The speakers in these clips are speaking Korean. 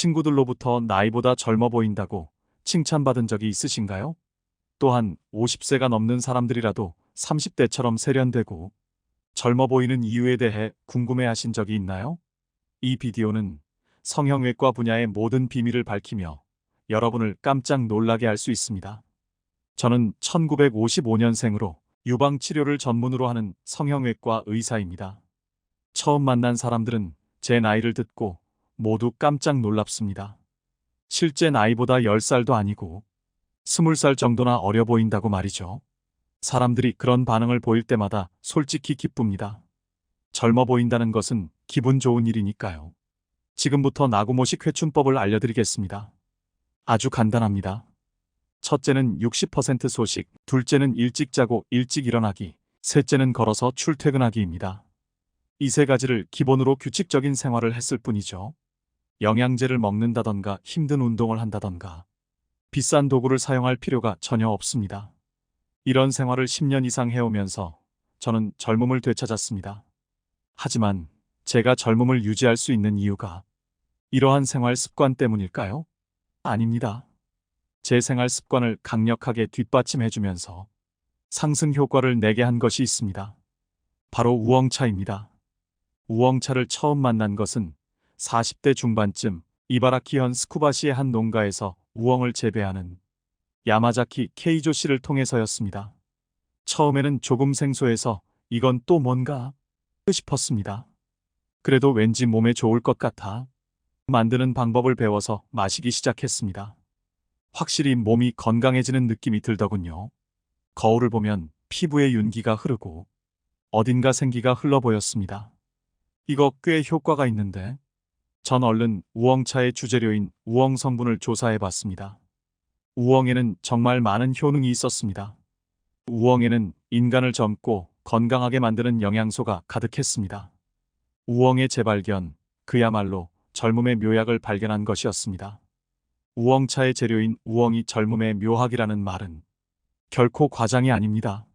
친구들로부터 나이보다 젊어 보인다고 칭찬받은 적이 있으신가요? 또한 50세가 넘는 사람들이라도 30대처럼 세련되고 젊어 보이는 이유에 대해 궁금해하신 적이 있나요? 이 비디오는 성형외과 분야의 모든 비밀을 밝히며 여러분을 깜짝 놀라게 할 수 있습니다. 저는 1955년생으로 유방치료를 전문으로 하는 성형외과 의사입니다. 처음 만난 사람들은 제 나이를 듣고 모두 깜짝 놀랍습니다. 실제 나이보다 10살도 아니고 20살 정도나 어려 보인다고 말이죠. 사람들이 그런 반응을 보일 때마다 솔직히 기쁩니다. 젊어 보인다는 것은 기분 좋은 일이니까요. 지금부터 나구모식 회춘법을 알려드리겠습니다. 아주 간단합니다. 첫째는 60% 소식, 둘째는 일찍 자고 일찍 일어나기, 셋째는 걸어서 출퇴근하기입니다. 이 세 가지를 기본으로 규칙적인 생활을 했을 뿐이죠. 영양제를 먹는다던가 힘든 운동을 한다던가 비싼 도구를 사용할 필요가 전혀 없습니다. 이런 생활을 10년 이상 해오면서 저는 젊음을 되찾았습니다. 하지만 제가 젊음을 유지할 수 있는 이유가 이러한 생활 습관 때문일까요? 아닙니다. 제 생활 습관을 강력하게 뒷받침해주면서 상승 효과를 내게 한 것이 있습니다. 바로 우엉차입니다. 우엉차를 처음 만난 것은 40대 중반쯤 이바라키현 스쿠바시의 한 농가에서 우엉을 재배하는 야마자키 케이조 씨를 통해서였습니다. 처음에는 조금 생소해서 이건 또 뭔가 싶었습니다. 그래도 왠지 몸에 좋을 것 같아 만드는 방법을 배워서 마시기 시작했습니다. 확실히 몸이 건강해지는 느낌이 들더군요. 거울을 보면 피부에 윤기가 흐르고 어딘가 생기가 흘러 보였습니다. 이거 꽤 효과가 있는데 전 얼른 우엉차의 주재료인 우엉 성분을 조사해 봤습니다. 우엉에는 정말 많은 효능이 있었습니다. 우엉에는 인간을 젊고 건강하게 만드는 영양소가 가득했습니다. 우엉의 재발견, 그야말로 젊음의 묘약을 발견한 것이었습니다. 우엉차의 재료인 우엉이 젊음의 묘학이라는 말은 결코 과장이 아닙니다.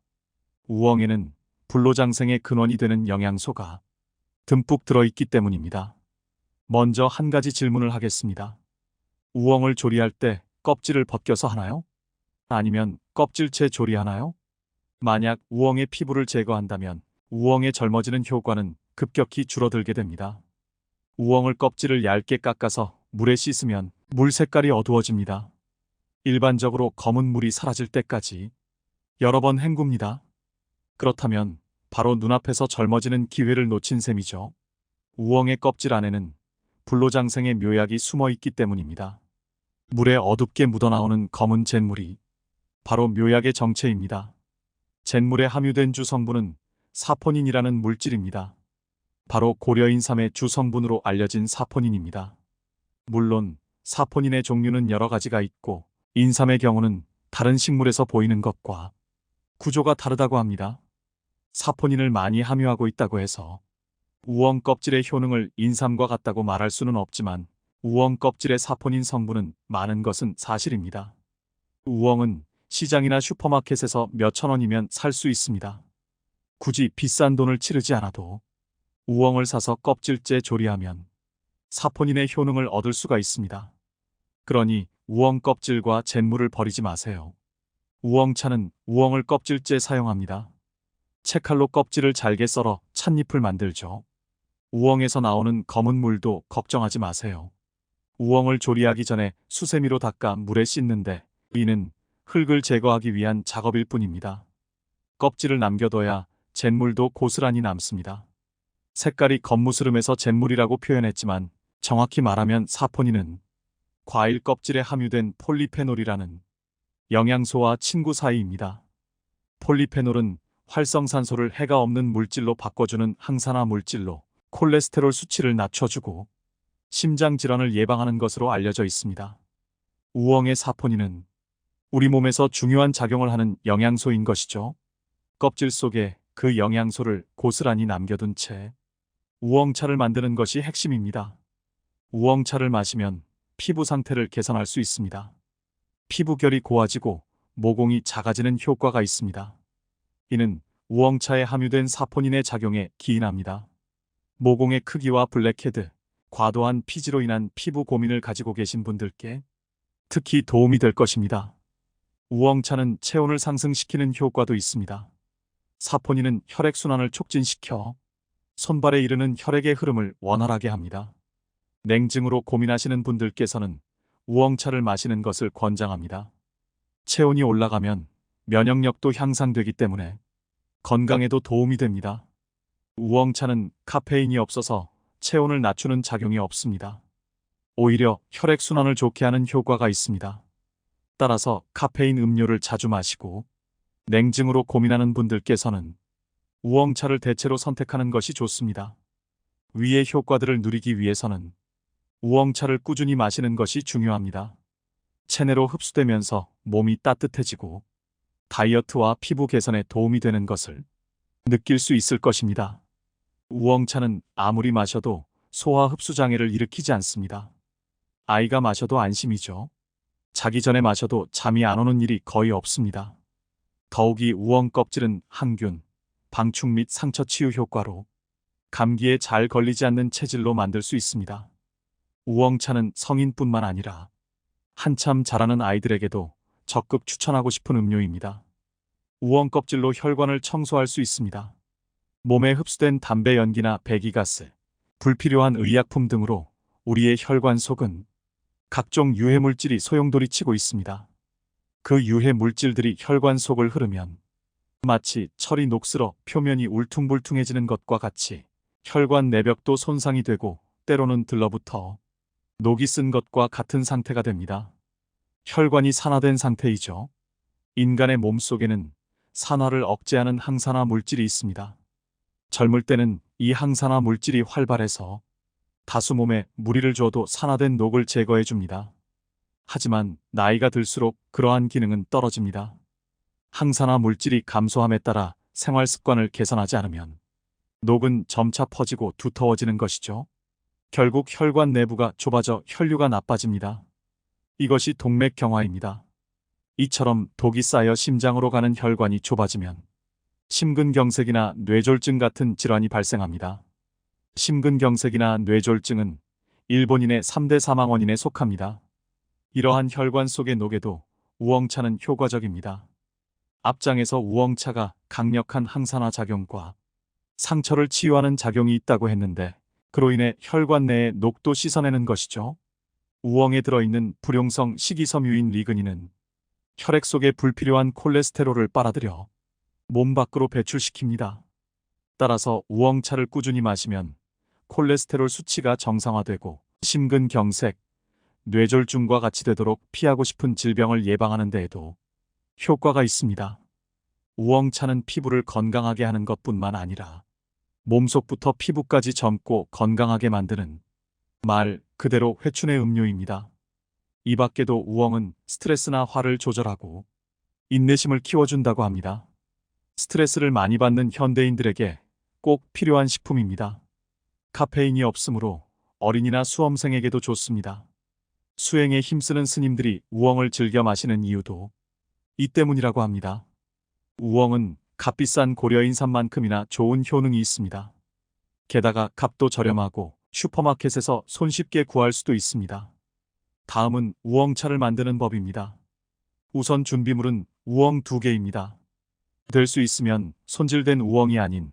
우엉에는 불로장생의 근원이 되는 영양소가 듬뿍 들어있기 때문입니다. 먼저 한 가지 질문을 하겠습니다. 우엉을 조리할 때 껍질을 벗겨서 하나요? 아니면 껍질째 조리하나요? 만약 우엉의 피부를 제거한다면 우엉의 젊어지는 효과는 급격히 줄어들게 됩니다. 우엉을 껍질을 얇게 깎아서 물에 씻으면 물 색깔이 어두워집니다. 일반적으로 검은 물이 사라질 때까지 여러 번 헹굽니다. 그렇다면 바로 눈앞에서 젊어지는 기회를 놓친 셈이죠. 우엉의 껍질 안에는 불로장생의 묘약이 숨어 있기 때문입니다. 물에 어둡게 묻어나오는 검은 잿물이 바로 묘약의 정체입니다. 잿물에 함유된 주 성분은 사포닌이라는 물질입니다. 바로 고려인삼의 주 성분으로 알려진 사포닌입니다. 물론 사포닌의 종류는 여러 가지가 있고 인삼의 경우는 다른 식물에서 보이는 것과 구조가 다르다고 합니다. 사포닌을 많이 함유하고 있다고 해서 우엉 껍질의 효능을 인삼과 같다고 말할 수는 없지만 우엉 껍질의 사포닌 성분은 많은 것은 사실입니다. 우엉은 시장이나 슈퍼마켓에서 몇천 원이면 살 수 있습니다. 굳이 비싼 돈을 치르지 않아도 우엉을 사서 껍질째 조리하면 사포닌의 효능을 얻을 수가 있습니다. 그러니 우엉 껍질과 잿물을 버리지 마세요. 우엉차는 우엉을 껍질째 사용합니다. 채칼로 껍질을 잘게 썰어 찻잎을 만들죠. 우엉에서 나오는 검은 물도 걱정하지 마세요. 우엉을 조리하기 전에 수세미로 닦아 물에 씻는데 이는 흙을 제거하기 위한 작업일 뿐입니다. 껍질을 남겨둬야 잿물도 고스란히 남습니다. 색깔이 검무스름해서 잿물이라고 표현했지만 정확히 말하면 사포닌은 과일 껍질에 함유된 폴리페놀이라는 영양소와 친구 사이입니다. 폴리페놀은 활성산소를 해가 없는 물질로 바꿔주는 항산화 물질로 콜레스테롤 수치를 낮춰주고 심장 질환을 예방하는 것으로 알려져 있습니다. 우엉의 사포닌은 우리 몸에서 중요한 작용을 하는 영양소인 것이죠. 껍질 속에 그 영양소를 고스란히 남겨둔 채 우엉차를 만드는 것이 핵심입니다. 우엉차를 마시면 피부 상태를 개선할 수 있습니다. 피부결이 고와지고 모공이 작아지는 효과가 있습니다. 이는 우엉차에 함유된 사포닌의 작용에 기인합니다. 모공의 크기와 블랙헤드, 과도한 피지로 인한 피부 고민을 가지고 계신 분들께 특히 도움이 될 것입니다. 우엉차는 체온을 상승시키는 효과도 있습니다. 사포닌은 혈액순환을 촉진시켜 손발에 이르는 혈액의 흐름을 원활하게 합니다. 냉증으로 고민하시는 분들께서는 우엉차를 마시는 것을 권장합니다. 체온이 올라가면 면역력도 향상되기 때문에 건강에도 도움이 됩니다. 우엉차는 카페인이 없어서 체온을 낮추는 작용이 없습니다. 오히려 혈액순환을 좋게 하는 효과가 있습니다. 따라서 카페인 음료를 자주 마시고 냉증으로 고민하는 분들께서는 우엉차를 대체로 선택하는 것이 좋습니다. 위의 효과들을 누리기 위해서는 우엉차를 꾸준히 마시는 것이 중요합니다. 체내로 흡수되면서 몸이 따뜻해지고 다이어트와 피부 개선에 도움이 되는 것을 느낄 수 있을 것입니다. 우엉차는 아무리 마셔도 소화 흡수 장애를 일으키지 않습니다. 아이가 마셔도 안심이죠. 자기 전에 마셔도 잠이 안 오는 일이 거의 없습니다. 더욱이 우엉 껍질은 항균, 방충 및 상처 치유 효과로 감기에 잘 걸리지 않는 체질로 만들 수 있습니다. 우엉차는 성인뿐만 아니라 한참 자라는 아이들에게도 적극 추천하고 싶은 음료입니다. 우엉 껍질로 혈관을 청소할 수 있습니다. 몸에 흡수된 담배 연기나 배기가스, 불필요한 의약품 등으로 우리의 혈관 속은 각종 유해 물질이 소용돌이치고 있습니다. 그 유해 물질들이 혈관 속을 흐르면 마치 철이 녹슬어 표면이 울퉁불퉁해지는 것과 같이 혈관 내벽도 손상이 되고 때로는 들러붙어 녹이 쓴 것과 같은 상태가 됩니다. 혈관이 산화된 상태이죠. 인간의 몸 속에는 산화를 억제하는 항산화 물질이 있습니다. 젊을 때는 이 항산화 물질이 활발해서 다수 몸에 무리를 줘도 산화된 녹을 제거해 줍니다. 하지만 나이가 들수록 그러한 기능은 떨어집니다. 항산화 물질이 감소함에 따라 생활 습관을 개선하지 않으면 녹은 점차 퍼지고 두터워지는 것이죠. 결국 혈관 내부가 좁아져 혈류가 나빠집니다. 이것이 동맥경화입니다. 이처럼 독이 쌓여 심장으로 가는 혈관이 좁아지면 심근경색이나 뇌졸중 같은 질환이 발생합니다. 심근경색이나 뇌졸중은 일본인의 3대 사망 원인에 속합니다. 이러한 혈관 속의 녹에도 우엉차는 효과적입니다. 앞장에서 우엉차가 강력한 항산화 작용과 상처를 치유하는 작용이 있다고 했는데 그로 인해 혈관 내의 녹도 씻어내는 것이죠. 우엉에 들어있는 불용성 식이섬유인 리그닌은 혈액 속에 불필요한 콜레스테롤을 빨아들여 몸 밖으로 배출시킵니다. 따라서 우엉차를 꾸준히 마시면 콜레스테롤 수치가 정상화되고 심근경색, 뇌졸중과 같이 되도록 피하고 싶은 질병을 예방하는 데에도 효과가 있습니다. 우엉차는 피부를 건강하게 하는 것뿐만 아니라 몸속부터 피부까지 젊고 건강하게 만드는 말 그대로 회춘의 음료입니다. 이 밖에도 우엉은 스트레스나 화를 조절하고 인내심을 키워준다고 합니다. 스트레스를 많이 받는 현대인들에게 꼭 필요한 식품입니다. 카페인이 없으므로 어린이나 수험생에게도 좋습니다. 수행에 힘쓰는 스님들이 우엉을 즐겨 마시는 이유도 이 때문이라고 합니다. 우엉은 값비싼 고려인삼만큼이나 좋은 효능이 있습니다. 게다가 값도 저렴하고 슈퍼마켓에서 손쉽게 구할 수도 있습니다. 다음은 우엉차를 만드는 법입니다. 우선 준비물은 우엉 2개입니다. 될 수 있으면 손질된 우엉이 아닌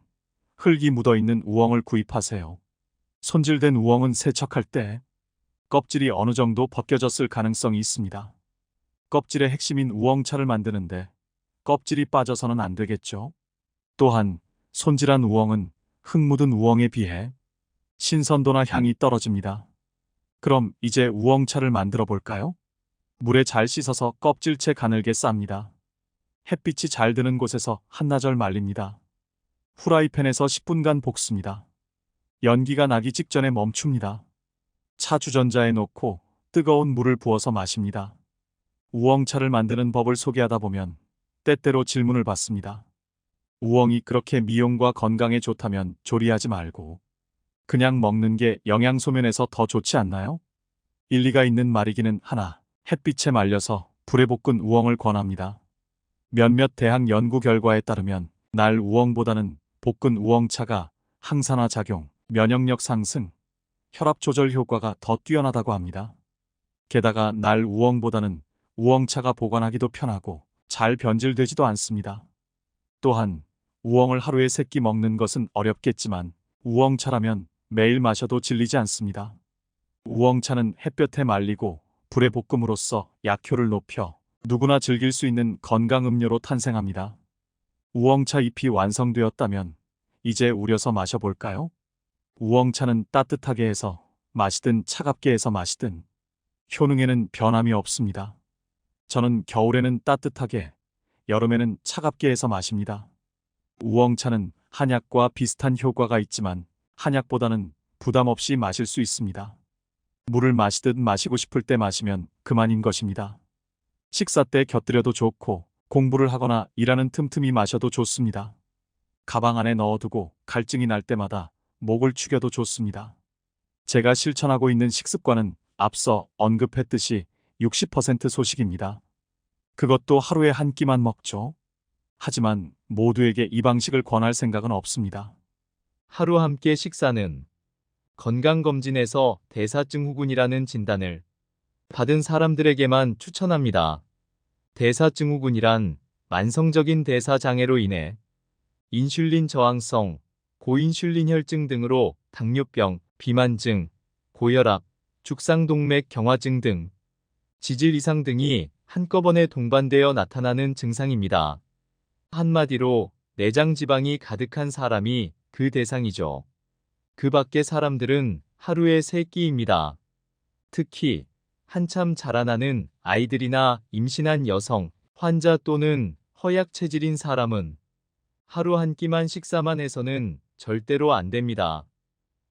흙이 묻어있는 우엉을 구입하세요. 손질된 우엉은 세척할 때 껍질이 어느 정도 벗겨졌을 가능성이 있습니다. 껍질의 핵심인 우엉차를 만드는데 껍질이 빠져서는 안 되겠죠. 또한 손질한 우엉은 흙 묻은 우엉에 비해 신선도나 향이 떨어집니다. 그럼 이제 우엉차를 만들어 볼까요? 물에 잘 씻어서 껍질째 가늘게 쌉니다. 햇빛이 잘 드는 곳에서 한나절 말립니다. 후라이팬에서 10분간 볶습니다. 연기가 나기 직전에 멈춥니다. 차 주전자에 놓고 뜨거운 물을 부어서 마십니다. 우엉차를 만드는 법을 소개하다 보면 때때로 질문을 받습니다. 우엉이 그렇게 미용과 건강에 좋다면 조리하지 말고 그냥 먹는 게 영양소면에서 더 좋지 않나요? 일리가 있는 말이기는 하나 햇빛에 말려서 불에 볶은 우엉을 권합니다. 몇몇 대학 연구 결과에 따르면 날 우엉보다는 볶은 우엉차가 항산화 작용, 면역력 상승, 혈압 조절 효과가 더 뛰어나다고 합니다. 게다가 날 우엉보다는 우엉차가 보관하기도 편하고 잘 변질되지도 않습니다. 또한 우엉을 하루에 3끼 먹는 것은 어렵겠지만 우엉차라면 매일 마셔도 질리지 않습니다. 우엉차는 햇볕에 말리고 불에 볶음으로써 약효를 높여 누구나 즐길 수 있는 건강 음료로 탄생합니다. 우엉차 잎이 완성되었다면 이제 우려서 마셔볼까요? 우엉차는 따뜻하게 해서 마시든 차갑게 해서 마시든 효능에는 변함이 없습니다. 저는 겨울에는 따뜻하게, 여름에는 차갑게 해서 마십니다. 우엉차는 한약과 비슷한 효과가 있지만 한약보다는 부담 없이 마실 수 있습니다. 물을 마시듯 마시고 싶을 때 마시면 그만인 것입니다. 식사 때 곁들여도 좋고 공부를 하거나 일하는 틈틈이 마셔도 좋습니다. 가방 안에 넣어두고 갈증이 날 때마다 목을 축여도 좋습니다. 제가 실천하고 있는 식습관은 앞서 언급했듯이 60% 소식입니다. 그것도 하루에 한 끼만 먹죠. 하지만 모두에게 이 방식을 권할 생각은 없습니다. 하루 함께 식사는 건강검진에서 대사증후군이라는 진단을 받은 사람들에게만 추천합니다. 대사증후군이란 만성적인 대사장애로 인해 인슐린 저항성, 고인슐린 혈증 등으로 당뇨병, 비만증, 고혈압, 죽상동맥 경화증 등 지질 이상 등이 한꺼번에 동반되어 나타나는 증상입니다. 한마디로 내장 지방이 가득한 사람이 그 대상이죠. 그 밖의 사람들은 하루에 3끼입니다. 특히 한참 자라나는 아이들이나 임신한 여성, 환자 또는 허약 체질인 사람은 하루 한 끼만 식사만 해서는 절대로 안 됩니다.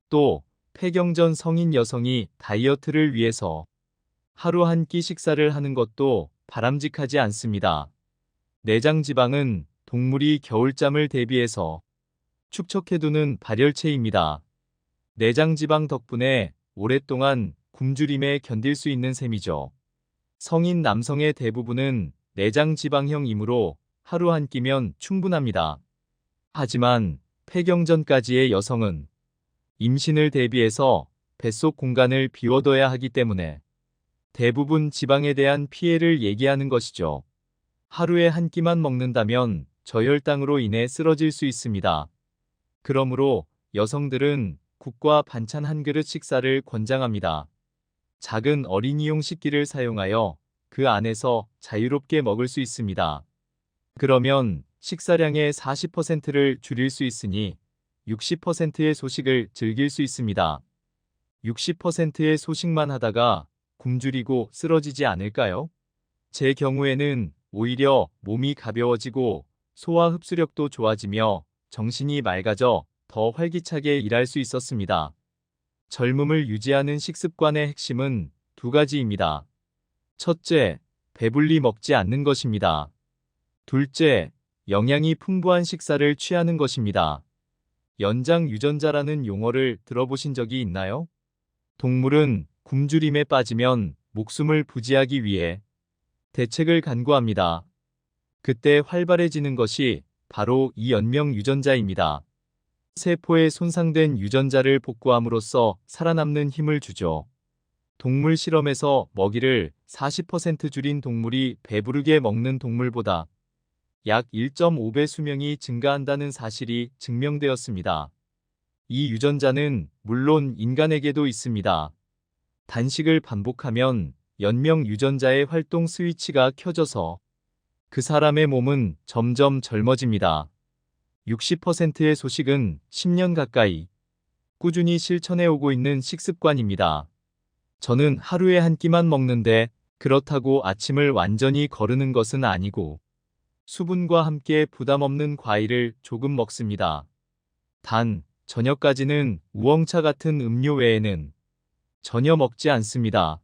또 폐경전 성인 여성이 다이어트를 위해서 하루 한 끼 식사를 하는 것도 바람직하지 않습니다. 내장 지방은 동물이 겨울잠을 대비해서 축적해두는 발열체입니다. 내장 지방 덕분에 오랫동안 굶주림에 견딜 수 있는 셈이죠. 성인 남성의 대부분은 내장 지방형이므로 하루 한 끼면 충분합니다. 하지만 폐경전까지의 여성은 임신을 대비해서 뱃속 공간을 비워둬야 하기 때문에 대부분 지방에 대한 피해를 얘기하는 것이죠. 하루에 한 끼만 먹는다면 저혈당으로 인해 쓰러질 수 있습니다. 그러므로 여성들은 국과 반찬 한 그릇 식사를 권장합니다. 작은 어린이용 식기를 사용하여 그 안에서 자유롭게 먹을 수 있습니다. 그러면 식사량의 40%를 줄일 수 있으니 60%의 소식을 즐길 수 있습니다. 60%의 소식만 하다가 굶주리고 쓰러지지 않을까요? 제 경우에는 오히려 몸이 가벼워지고 소화 흡수력도 좋아지며 정신이 맑아져 더 활기차게 일할 수 있었습니다. 젊음을 유지하는 식습관의 핵심은 2가지입니다. 첫째, 배불리 먹지 않는 것입니다. 둘째, 영양이 풍부한 식사를 취하는 것입니다. 연장 유전자라는 용어를 들어보신 적이 있나요? 동물은 굶주림에 빠지면 목숨을 부지하기 위해 대책을 간구합니다. 그때 활발해지는 것이 바로 이 연명 유전자입니다. 세포에 손상된 유전자를 복구함으로써 살아남는 힘을 주죠. 동물 실험에서 먹이를 40% 줄인 동물이 배부르게 먹는 동물보다 약 1.5배 수명이 증가한다는 사실이 증명되었습니다. 이 유전자는 물론 인간에게도 있습니다. 단식을 반복하면 연명 유전자의 활동 스위치가 켜져서 그 사람의 몸은 점점 젊어집니다. 60%의 소식은 10년 가까이 꾸준히 실천해 오고 있는 식습관입니다. 저는 하루에 한 끼만 먹는데 그렇다고 아침을 완전히 거르는 것은 아니고 수분과 함께 부담 없는 과일을 조금 먹습니다. 단, 저녁까지는 우엉차 같은 음료 외에는 전혀 먹지 않습니다.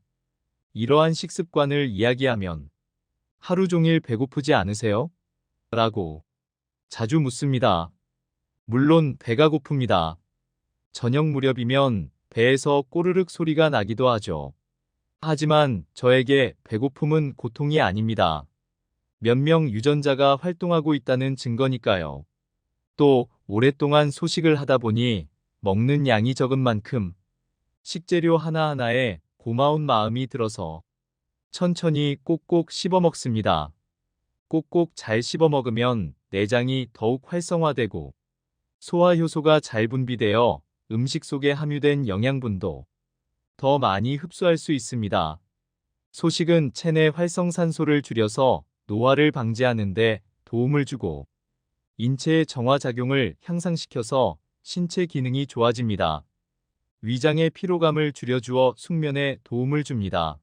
이러한 식습관을 이야기하면 하루 종일 배고프지 않으세요? 라고 자주 묻습니다. 물론 배가 고픕니다. 저녁 무렵이면 배에서 꼬르륵 소리가 나기도 하죠. 하지만 저에게 배고픔은 고통이 아닙니다. 몇 명 유전자가 활동하고 있다는 증거니까요. 또 오랫동안 소식을 하다 보니 먹는 양이 적은 만큼 식재료 하나하나에 고마운 마음이 들어서 천천히 꼭꼭 씹어 먹습니다. 꼭꼭 잘 씹어 먹으면 내장이 더욱 활성화되고 소화 효소가 잘 분비되어 음식 속에 함유된 영양분도 더 많이 흡수할 수 있습니다. 소식은 체내 활성산소를 줄여서 노화를 방지하는 데 도움을 주고 인체의 정화작용을 향상시켜서 신체 기능이 좋아집니다. 위장의 피로감을 줄여주어 숙면에 도움을 줍니다.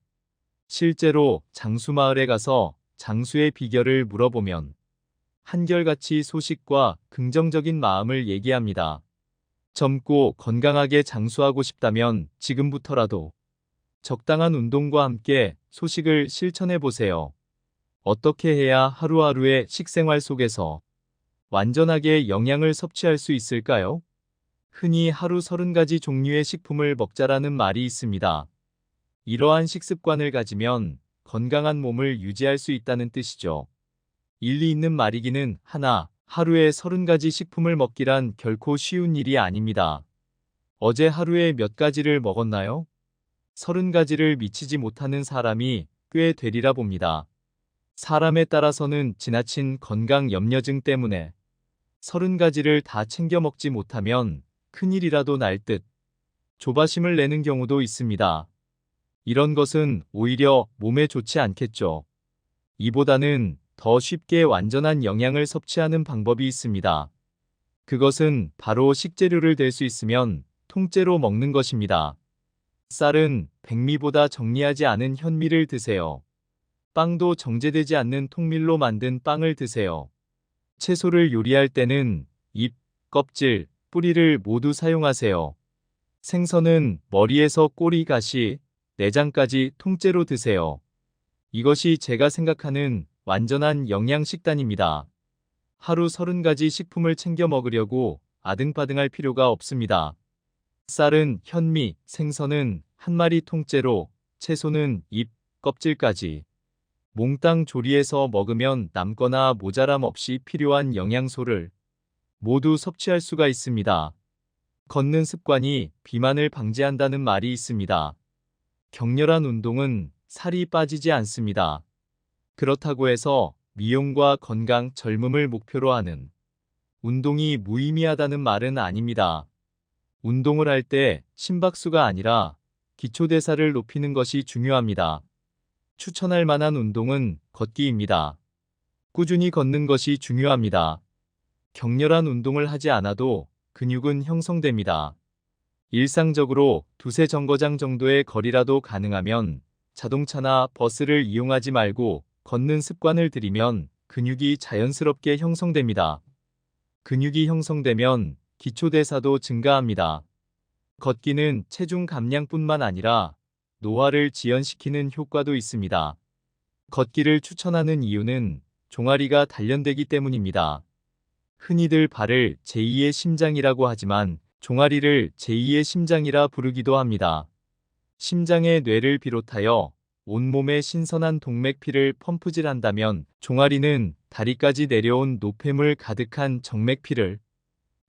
실제로 장수마을에 가서 장수의 비결을 물어보면 한결같이 소식과 긍정적인 마음을 얘기합니다. 젊고 건강하게 장수하고 싶다면 지금부터라도 적당한 운동과 함께 소식을 실천해 보세요. 어떻게 해야 하루하루의 식생활 속에서 완전하게 영양을 섭취할 수 있을까요? 흔히 하루 30가지 종류의 식품을 먹자라는 말이 있습니다. 이러한 식습관을 가지면 건강한 몸을 유지할 수 있다는 뜻이죠. 일리 있는 말이기는 하나, 하루에 30가지 식품을 먹기란 결코 쉬운 일이 아닙니다. 어제 하루에 몇 가지를 먹었나요? 30가지를 미치지 못하는 사람이 꽤 되리라 봅니다. 사람에 따라서는 지나친 건강 염려증 때문에 30가지를 다 챙겨 먹지 못하면 큰일이라도 날 듯 조바심을 내는 경우도 있습니다. 이런 것은 오히려 몸에 좋지 않겠죠. 이보다는 더 쉽게 완전한 영양을 섭취하는 방법이 있습니다. 그것은 바로 식재료를 될 수 있으면 통째로 먹는 것입니다. 쌀은 백미보다 정리하지 않은 현미를 드세요. 빵도 정제되지 않는 통밀로 만든 빵을 드세요. 채소를 요리할 때는 잎, 껍질, 뿌리를 모두 사용하세요. 생선은 머리에서 꼬리, 가시, 내장까지 통째로 드세요. 이것이 제가 생각하는 완전한 영양식단입니다. 하루 30가지 식품을 챙겨 먹으려고 아등바등할 필요가 없습니다. 쌀은 현미, 생선은 한 마리 통째로, 채소는 잎, 껍질까지. 몽땅 조리해서 먹으면 남거나 모자람 없이 필요한 영양소를 모두 섭취할 수가 있습니다. 걷는 습관이 비만을 방지한다는 말이 있습니다. 격렬한 운동은 살이 빠지지 않습니다. 그렇다고 해서 미용과 건강, 젊음을 목표로 하는 운동이 무의미하다는 말은 아닙니다. 운동을 할 때 심박수가 아니라 기초대사를 높이는 것이 중요합니다. 추천할 만한 운동은 걷기입니다. 꾸준히 걷는 것이 중요합니다. 격렬한 운동을 하지 않아도 근육은 형성됩니다. 일상적으로 두세 정거장 정도의 거리라도 가능하면 자동차나 버스를 이용하지 말고 걷는 습관을 들이면 근육이 자연스럽게 형성됩니다. 근육이 형성되면 기초대사도 증가합니다. 걷기는 체중 감량뿐만 아니라 노화를 지연시키는 효과도 있습니다. 걷기를 추천하는 이유는 종아리가 단련되기 때문입니다. 흔히들 발을 제2의 심장이라고 하지만 종아리를 제2의 심장이라 부르기도 합니다. 심장의 뇌를 비롯하여 온몸에 신선한 동맥피를 펌프질한다면 종아리는 다리까지 내려온 노폐물 가득한 정맥피를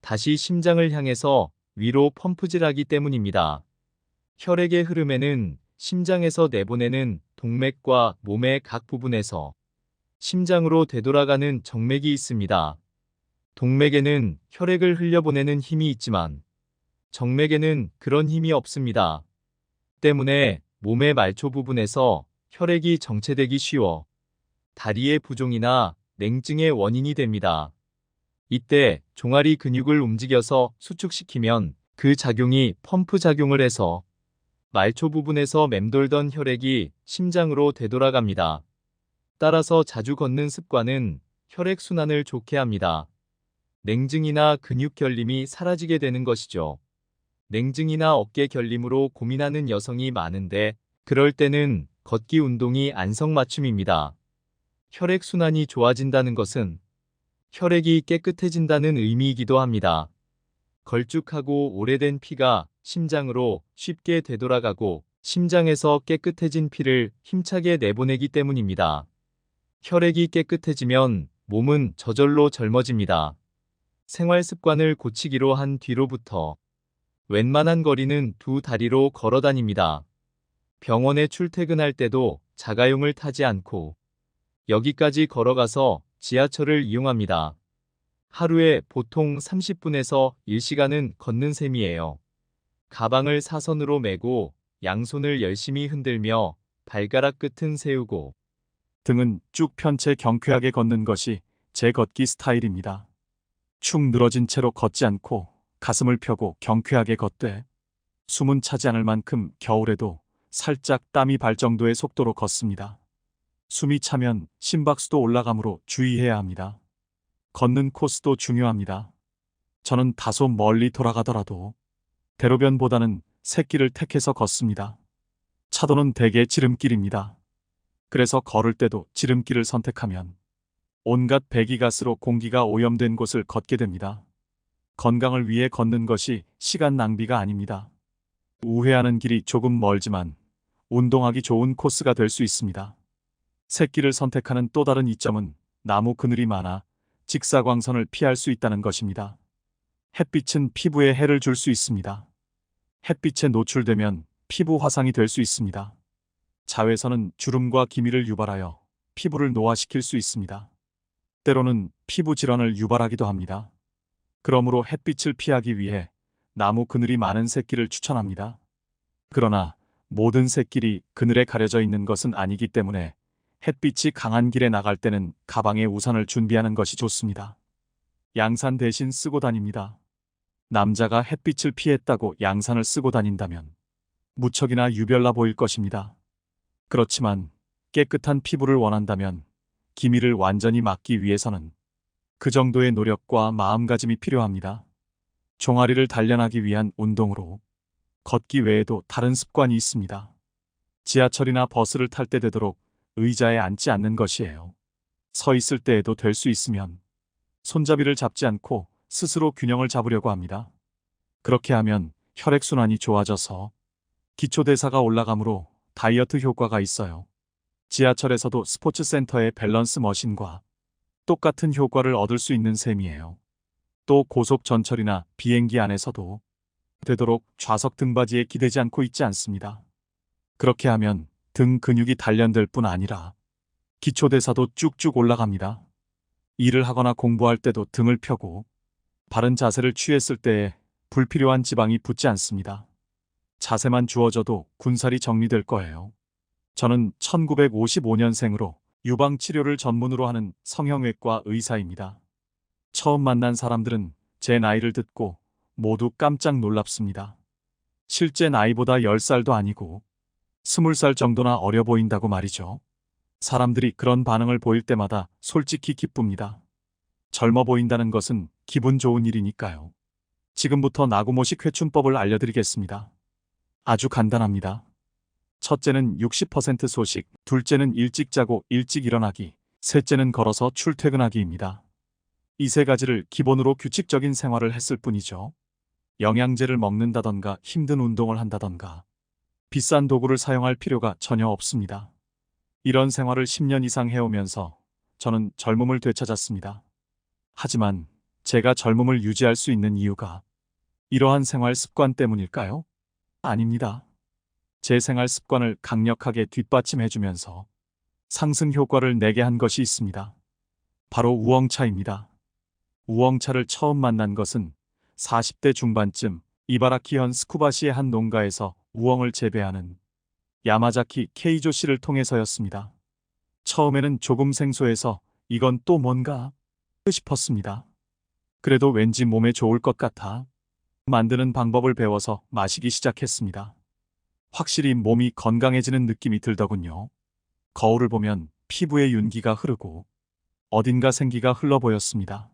다시 심장을 향해서 위로 펌프질하기 때문입니다. 혈액의 흐름에는 심장에서 내보내는 동맥과 몸의 각 부분에서 심장으로 되돌아가는 정맥이 있습니다. 동맥에는 혈액을 흘려보내는 힘이 있지만 정맥에는 그런 힘이 없습니다. 때문에 몸의 말초 부분에서 혈액이 정체되기 쉬워 다리의 부종이나 냉증의 원인이 됩니다. 이때 종아리 근육을 움직여서 수축시키면 그 작용이 펌프 작용을 해서 말초 부분에서 맴돌던 혈액이 심장으로 되돌아갑니다. 따라서 자주 걷는 습관은 혈액순환을 좋게 합니다. 냉증이나 근육 결림이 사라지게 되는 것이죠. 냉증이나 어깨 결림으로 고민하는 여성이 많은데 그럴 때는 걷기 운동이 안성맞춤입니다. 혈액순환이 좋아진다는 것은 혈액이 깨끗해진다는 의미이기도 합니다. 걸쭉하고 오래된 피가 심장으로 쉽게 되돌아가고 심장에서 깨끗해진 피를 힘차게 내보내기 때문입니다. 혈액이 깨끗해지면 몸은 저절로 젊어집니다. 생활 습관을 고치기로 한 뒤로부터 웬만한 거리는 두 다리로 걸어 다닙니다. 병원에 출퇴근할 때도 자가용을 타지 않고 여기까지 걸어가서 지하철을 이용합니다. 하루에 보통 30분에서 1시간은 걷는 셈이에요. 가방을 사선으로 메고 양손을 열심히 흔들며 발가락 끝은 세우고 등은 쭉 편 채 경쾌하게 걷는 것이 제 걷기 스타일입니다. 축 늘어진 채로 걷지 않고 가슴을 펴고 경쾌하게 걷되 숨은 차지 않을 만큼 겨울에도 살짝 땀이 발 정도의 속도로 걷습니다. 숨이 차면 심박수도 올라가므로 주의해야 합니다. 걷는 코스도 중요합니다. 저는 다소 멀리 돌아가더라도 대로변보다는 샛길을 택해서 걷습니다. 차도는 대개 지름길입니다. 그래서 걸을 때도 지름길을 선택하면 온갖 배기가스로 공기가 오염된 곳을 걷게 됩니다. 건강을 위해 걷는 것이 시간 낭비가 아닙니다. 우회하는 길이 조금 멀지만 운동하기 좋은 코스가 될 수 있습니다. 샛길을 선택하는 또 다른 이점은 나무 그늘이 많아 직사광선을 피할 수 있다는 것입니다. 햇빛은 피부에 해를 줄 수 있습니다. 햇빛에 노출되면 피부 화상이 될 수 있습니다. 자외선은 주름과 기미를 유발하여 피부를 노화시킬 수 있습니다. 때로는 피부 질환을 유발하기도 합니다. 그러므로 햇빛을 피하기 위해 나무 그늘이 많은 샛길을 추천합니다. 그러나 모든 샛길이 그늘에 가려져 있는 것은 아니기 때문에 햇빛이 강한 길에 나갈 때는 가방에 우산을 준비하는 것이 좋습니다. 양산 대신 쓰고 다닙니다. 남자가 햇빛을 피했다고 양산을 쓰고 다닌다면 무척이나 유별나 보일 것입니다. 그렇지만 깨끗한 피부를 원한다면 기미를 완전히 막기 위해서는 그 정도의 노력과 마음가짐이 필요합니다. 종아리를 단련하기 위한 운동으로 걷기 외에도 다른 습관이 있습니다. 지하철이나 버스를 탈 때 되도록 의자에 앉지 않는 것이에요. 서 있을 때에도 될 수 있으면 손잡이를 잡지 않고 스스로 균형을 잡으려고 합니다. 그렇게 하면 혈액순환이 좋아져서 기초대사가 올라가므로 다이어트 효과가 있어요. 지하철에서도 스포츠센터의 밸런스 머신과 똑같은 효과를 얻을 수 있는 셈이에요. 또 고속전철이나 비행기 안에서도 되도록 좌석 등받이에 기대지 않고 있지 않습니다. 그렇게 하면 등 근육이 단련될 뿐 아니라 기초대사도 쭉쭉 올라갑니다. 일을 하거나 공부할 때도 등을 펴고 바른 자세를 취했을 때에 불필요한 지방이 붙지 않습니다. 자세만 주어져도 군살이 정리될 거예요. 저는 1955년생으로 유방치료를 전문으로 하는 성형외과 의사입니다. 처음 만난 사람들은 제 나이를 듣고 모두 깜짝 놀랍습니다. 실제 나이보다 10살도 아니고 20살 정도나 어려 보인다고 말이죠. 사람들이 그런 반응을 보일 때마다 솔직히 기쁩니다. 젊어 보인다는 것은 기분 좋은 일이니까요. 지금부터 나구모식 회춘법을 알려드리겠습니다. 아주 간단합니다. 첫째는 60% 소식, 둘째는 일찍 자고 일찍 일어나기, 셋째는 걸어서 출퇴근하기입니다. 이 세 가지를 기본으로 규칙적인 생활을 했을 뿐이죠. 영양제를 먹는다던가 힘든 운동을 한다던가 비싼 도구를 사용할 필요가 전혀 없습니다. 이런 생활을 10년 이상 해오면서 저는 젊음을 되찾았습니다. 하지만 제가 젊음을 유지할 수 있는 이유가 이러한 생활 습관 때문일까요? 아닙니다. 제 생활 습관을 강력하게 뒷받침해주면서 상승 효과를 내게 한 것이 있습니다. 바로 우엉차입니다. 우엉차를 처음 만난 것은 40대 중반쯤 이바라키현 스쿠바시의 한 농가에서 우엉을 재배하는 야마자키 케이조 씨를 통해서였습니다. 처음에는 조금 생소해서 이건 또 뭔가 싶었습니다. 그래도 왠지 몸에 좋을 것 같아 만드는 방법을 배워서 마시기 시작했습니다. 확실히 몸이 건강해지는 느낌이 들더군요. 거울을 보면 피부에 윤기가 흐르고 어딘가 생기가 흘러 보였습니다.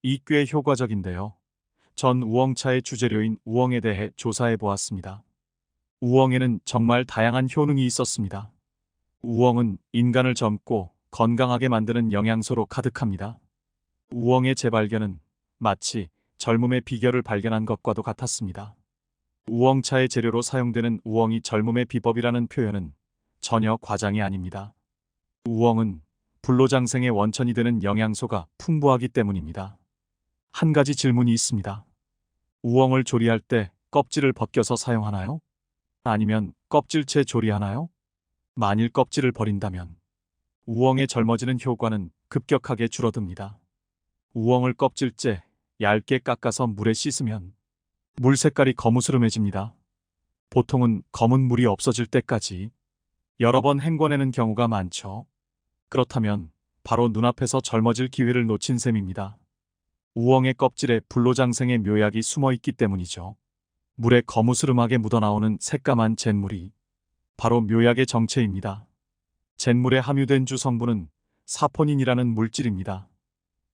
이 꽤 효과적인데요. 전 우엉차의 주재료인 우엉에 대해 조사해 보았습니다. 우엉에는 정말 다양한 효능이 있었습니다. 우엉은 인간을 젊고 건강하게 만드는 영양소로 가득합니다. 우엉의 재발견은 마치 젊음의 비결을 발견한 것과도 같았습니다. 우엉차의 재료로 사용되는 우엉이 젊음의 비법이라는 표현은 전혀 과장이 아닙니다. 우엉은 불로장생의 원천이 되는 영양소가 풍부하기 때문입니다. 한 가지 질문이 있습니다. 우엉을 조리할 때 껍질을 벗겨서 사용하나요? 아니면 껍질째 조리하나요? 만일 껍질을 버린다면 우엉의 젊어지는 효과는 급격하게 줄어듭니다. 우엉을 껍질째 얇게 깎아서 물에 씻으면 물 색깔이 거무스름해집니다. 보통은 검은 물이 없어질 때까지 여러 번 헹궈내는 경우가 많죠. 그렇다면 바로 눈앞에서 젊어질 기회를 놓친 셈입니다. 우엉의 껍질에 불로장생의 묘약이 숨어 있기 때문이죠. 물에 거무스름하게 묻어나오는 새까만 잿물이 바로 묘약의 정체입니다. 잿물에 함유된 주 성분은 사포닌이라는 물질입니다.